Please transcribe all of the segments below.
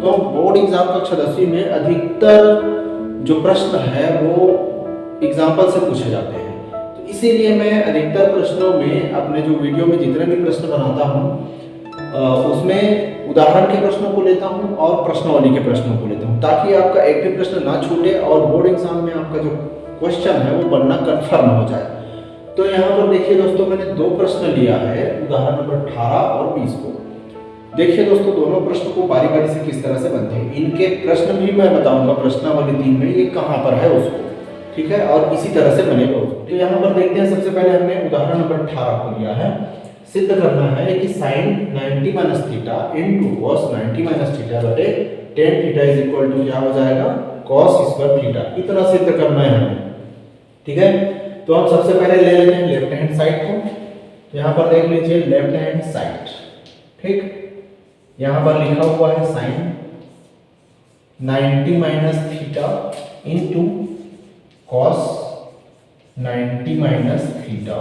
दोस्तों board exam कक्षा 10वीं में अधिकतर जो प्रश्न है वो एग्जाम्पल से पूछे जाते हैं। तो इसीलिए मैं अधिकतर प्रश्नों में अपने जो वीडियो में जितने भी प्रश्न बनाता हूँ उसमें उदाहरण के प्रश्नों को लेता हूँ और प्रश्नावली के प्रश्नों को लेता हूँ, ताकि आपका एक भी प्रश्न ना छूटे और बोर्ड एग्जाम में आपका जो क्वेश्चन है वो बनना कन्फर्म हो जाए। तो यहाँ पर देखिए दोस्तों, मैंने दो प्रश्न लिया है, उदाहरण नंबर 18 और 20 को। देखिए दोस्तों, दोनों प्रश्न को बारी बारी से किस तरह से बनते हैं, इनके प्रश्न भी मैं बताऊंगा प्रश्नावली 3 में ये कहाँ पर है उसको, ठीक है, और इसी तरह से बनेगा उसको। तो यहाँ पर देखते हैं, सबसे पहले हमने उदाहरण नंबर 18 को लिया है। सिद्ध करना है कि sin 90 minus theta into cos 90 minus theta बटे tan theta is equal to क्या हो जाएगा, cos स्क्वायर थीटा। इतना सिद्ध करना है हमें, ठीक है। तो हम सबसे पहले ले लेते हैं लेफ्ट हैंड साइड को। तो यहाँ पर देख लीजिए लेफ्ट हैंड साइड, ठीक। यहाँ पर लिखा हुआ है sin 90 minus theta into cos 90 minus theta,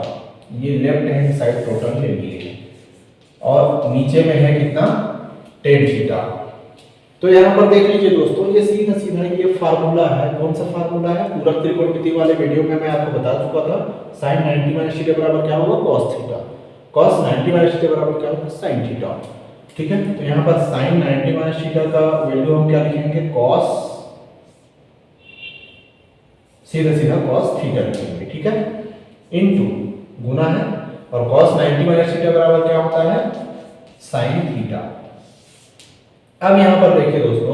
ये लेफ्ट हैंड साइड टोटल ले लिए, और नीचे में है कितना, tan थीटा। तो यहाँ पर देख लीजिए दोस्तों, ये सीधा सीधा ये फार्मूला है। कौन सा फार्मूला है, पूरक त्रिकोणमिति वाले वीडियो में मैं आपको बता चुका था। sin 90 माइनस थीटा बराबर क्या होगा, cos theta. cos 90 minus theta बराबर क्या होगा, sin थीटा, ठीक है। तो यहाँ पर sin 90 माइनस थीटा का वैल्यू हम क्या लिखेंगे, cos, सीधा सीधा cos थीटा लिखेंगे, ठीक है, इनटू गुना है, और cos 90 माइनस थीटा बराबर क्या होता है, sin थीटा। अब यहाँ पर देखिए दोस्तों,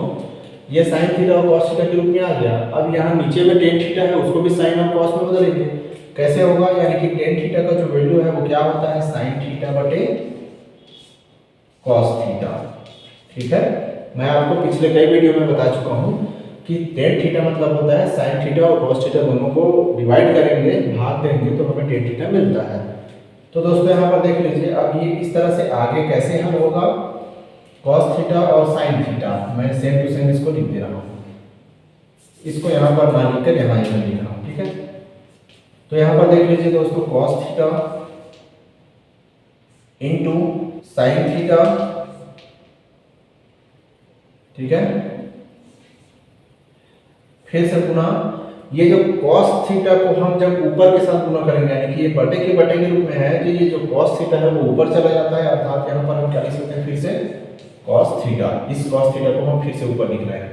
ये sin थीटा और cos थीटा के रूप में आ गया। अब यहाँ नीचे में tan थीटा है, उसको भी sin और cos में बदलेंगे। कैसे होगा, यानी कि tan थीटा का जो वैल्यू है वो क्या होता है, sin थीटा बटे cos थीटा, ठीक है। मैं आपको पिछले कई वीडियो में बता चुका हूँ कि tan थीटा मतलब होता है sin थीटा और cos थीटा दोनों को डिवाइड करेंगे, भाग देंगे तो हमें tan थीटा मिलता है। तो दोस्तों यहाँ पर देख लीजिए, अब ये इस तरह से आगे कैसे हल होगा, cos थीटा और sin थीटा, मैं सेम टू सेम इसको लिख दे रहा हूँ, इसको यहाँ पर ना लिखकर यहाँ लिख रहा हूँ, ठीक है। तो यहाँ पर देख लीजिए दोस्तों, cos theta into sin theta, ठीक है, फिर से गुना, ये जो cos थीटा को हम जब ऊपर के साथ गुना करेंगे, यानी कि ये बटे के रूप में है, तो ये जो cos थीटा है वो ऊपर चला जाता है, अर्थात यहाँ पर हम क्या लिख सकते हैं, फिर से cos थीटा, इस cos थीटा को हम फिर से ऊपर लिख रहे हैं।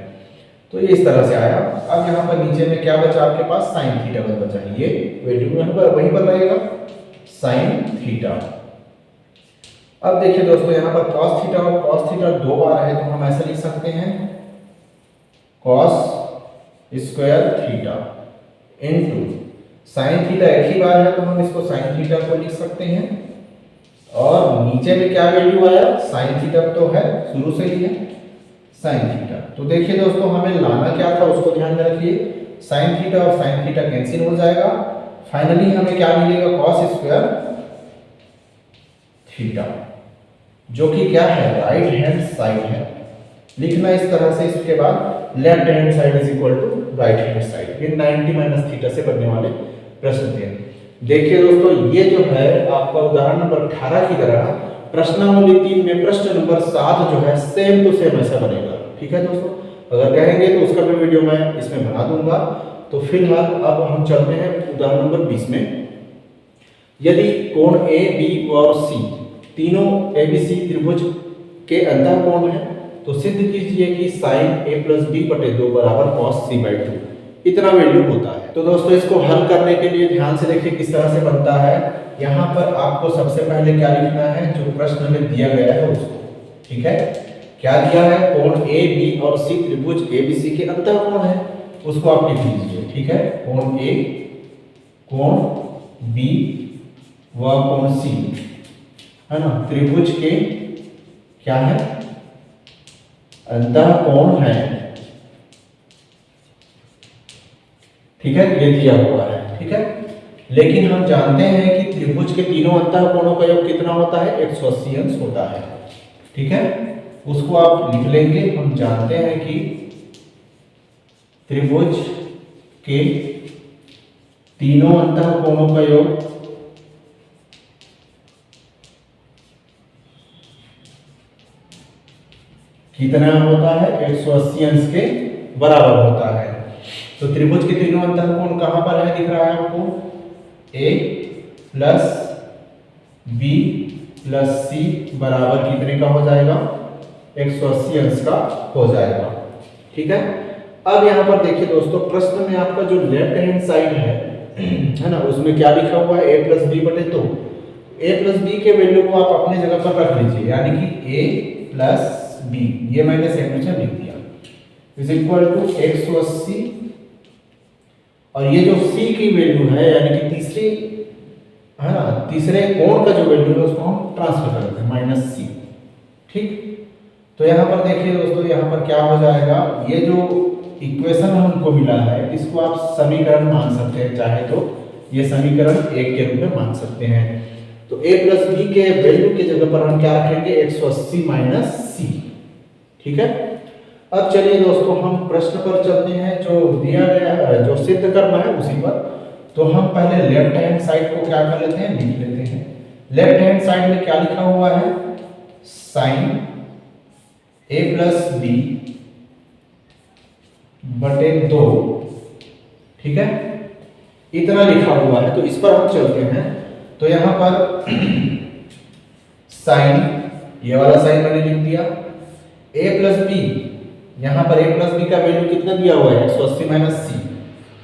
तो ये इस तरह से आया। अब यहाँ पर नीचे में क्या बचा आपके पास, sin थीटा बचा, ये वैल्यू यहाँ पर वहीं पर रहेगा, sin थीटा। अब देखिए दोस्तों, यहाँ पर cos थीटा और cos थीटा दो बार है, तो हम ऐसा लिख सकते हैं cos square theta into sin theta एक ही बार है, तो हम इसको sin थीटा को लिख सकते हैं, और नीचे में क्या वैल्यू आया, sin थीटा तो है शुरू से ही है, sin थीटा। तो देखिए दोस्तों, हमें लाना क्या था उसको ध्यान में रखिए, sin थीटा और sin थीटा कैंसिल हो जाएगा, फाइनली हमें क्या मिलेगा, cos स्क्वायर थीटा, जो कि क्या है, राइट हैंड साइड है। लिखना इस तरह से, इसके बाद left hand side is equal to right hand side. ये 90 माइनस थीटा से बनने वाले प्रश्न थे। देखिए दोस्तों, ये जो है आपका उदाहरण नंबर 18 की तरह प्रश्नावली 3 में प्रश्न नंबर 7 जो है सेम टू सेम ऐसा बनेगा, ठीक है दोस्तों। अगर कहेंगे तो उसका भी वीडियो मैं इसमें बना दूंगा। तो फिलहाल अब हम चलते हैं उदाहरण नंबर 20 में। यदि कोण ए बी और सी तीनों एबीसी त्रिभुज के अंतः कोण है, तो सिद्ध कीजिए कि sin a प्लस बी बटे 2 बराबर cos c बाई 2, इतना वैल्यू होता है। तो दोस्तों, इसको हल करने के लिए ध्यान से देखिए किस तरह से बनता है। यहाँ पर आपको सबसे पहले क्या लिखना है, जो प्रश्न में दिया गया है उसको, ठीक है। क्या दिया है, कोण ए बी और सी त्रिभुज एबीसी के अंतः कोण है, उसको आप लिख लीजिए, ठीक है। कोण ए, कोण बी व कोण सी, है ना, त्रिभुज के क्या है, अंतः कोण है, ठीक है, ये दिया हुआ है, ठीक है। लेकिन हम जानते हैं कि त्रिभुज के तीनों अंतः कोणों का योग कितना होता है, 180 अंश होता है, ठीक है। उसको आप लिख लेंगे। हम जानते हैं कि त्रिभुज के तीनों अंतः कोणों का योग कितना होता है 180 अंश के बराबर होता है। तो त्रिभुज के तीनों अंतःकोण कहां पर है दिख रहा है आपको, ए प्लस बी प्लस सी बराबर कितने का हो जाएगा 180 अंश का हो जाएगा। ठीक है, अब यहाँ पर देखिए दोस्तों, प्रश्न में आपका जो लेफ्ट हैंड साइड है ना, उसमें क्या लिखा हुआ है a प्लस बी बटे 2। a प्लस बी के वैल्यू को आप अपने जगह पर रख लीजिए, यानी कि a प्लस बी, ये मैंने सेपरेशन लिख दिया, इज इक्वल टू 180, और ये जो c की वैल्यू है यानी कि तीसरी है ना, तीसरे कोण का जो वैल्यू है उसको हम ट्रांसफर कर देते हैं माइनस सी। ठीक, तो यहाँ पर देखिए दोस्तों, यहाँ पर क्या हो जाएगा, ये जो इक्वेशन हमको मिला है इसको आप समीकरण मान सकते हैं, चाहे तो ये समीकरण 1 के रूप में मान सकते हैं। तो a प्लस बी के वैल्यू की जगह पर हम क्या रखेंगे 180 माइनस सी। ठीक है, अब चलिए दोस्तों हम प्रश्न पर चलते हैं, जो दिया गया है जो सिद्ध करना है उसी पर। तो हम पहले लेफ्ट हैंड साइड को क्या कर लेते हैं, लिख लेते हैं। लेफ्ट हैंड साइड में क्या लिखा हुआ है, साइन a प्लस बी बटे 2। ठीक है, इतना लिखा हुआ है, तो इस पर हम चलते हैं। तो यहां पर साइन, ये वाला साइन मैंने लिख दिया, a प्लस बी, यहां पर a प्लस बी का वैल्यू कितना दिया हुआ है 180 माइनस सी,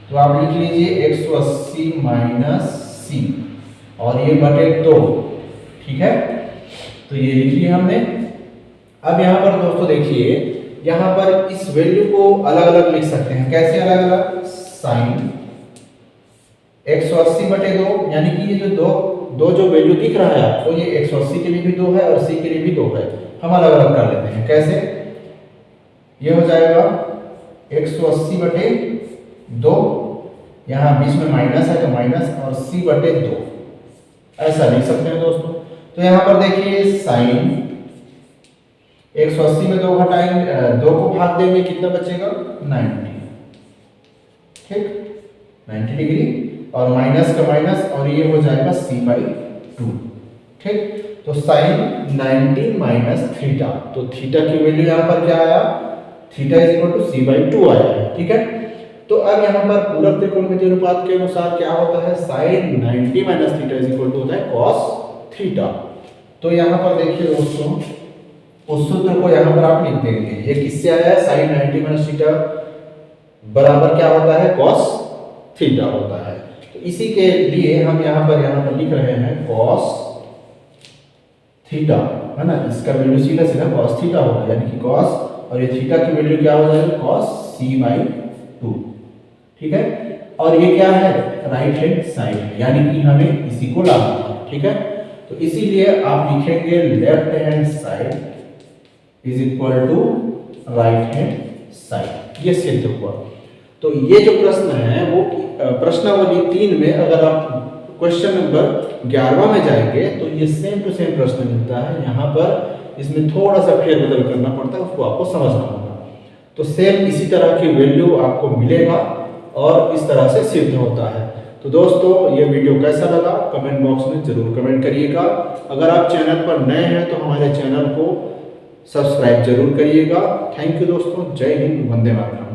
तो आप लिख लीजिए 180 माइनस सी और ये बटे 2। ठीक है, तो ये लिख लिया हमने। अब यहाँ पर दोस्तों देखिए, यहाँ पर इस वैल्यू को अलग अलग लिख सकते हैं, कैसे अलग अलग, साइन 180 बटे 2, यानी कि ये जो दो जो वैल्यू दिख रहा है आपको, ये 180 के लिए भी 2 है और सी के लिए भी 2 है, हम अलग अलग कर लेते हैं। कैसे, ये हो जाएगा 180 बटे 2, यहाँ बीच में माइनस है तो माइनस, और सी बटे 2, ऐसा लिख सकते हैं दोस्तों। तो यहाँ पर देखिए साइन 180 में 2 घटाएंगे, 2 को भाग देंगे, कितना बचेगा 90। ठीक, 90 डिग्री, और माइनस का माइनस, और ये हो जाएगा c/2। ठीक, तो साइन 90 माइनस थीटा, तो थीटा की वैल्यू यहाँ पर क्या आया, theta is equal to c/2 आया है। ठीक है, तो अब यहाँ पर पूरक त्रिकोणमितीय अनुपात के अनुसार क्या होता है, sine 90 minus theta is equal to होता है cos थीटा। तो यहाँ पर देखिए दोस्तों, उस सूत्र को यहाँ पर आप लिख देंगे, ये किससे आया है, साइन 90 माइनस थीटा बराबर क्या होता है cos थीटा होता है। तो इसी के लिए हम यहाँ पर लिख रहे हैं cos थीटा, है ना, इसका वैल्यू सीधा सीधा cos थीटा होगा, यानी कि cos, और ये थीटा की वैल्यू क्या हो जाएगी cos c/2। ठीक है, और ये क्या है, राइट हैंड साइड, यानी कि हमें इसी को लाना है। ठीक है, तो इसीलिए आप लिखेंगे left hand side is equal to right hand side, ये सिद्ध हुआ। तो ये जो प्रश्न है वो प्रश्नावली 3 में, अगर आप क्वेश्चन नंबर 11 में जाएंगे तो ये सेम टू सेम प्रश्न मिलता है। यहाँ पर इसमें थोड़ा सा फेरबदल करना पड़ता है, उसको आपको समझना होगा। तो सेम इसी तरह की वैल्यू आपको मिलेगा और इस तरह से सिद्ध होता है। तो दोस्तों, ये वीडियो कैसा लगा कमेंट बॉक्स में जरूर कमेंट करिएगा। अगर आप चैनल पर नए हैं तो हमारे चैनल को सब्सक्राइब जरूर करिएगा। थैंक यू दोस्तों, जय हिंद, वंदे मातरम।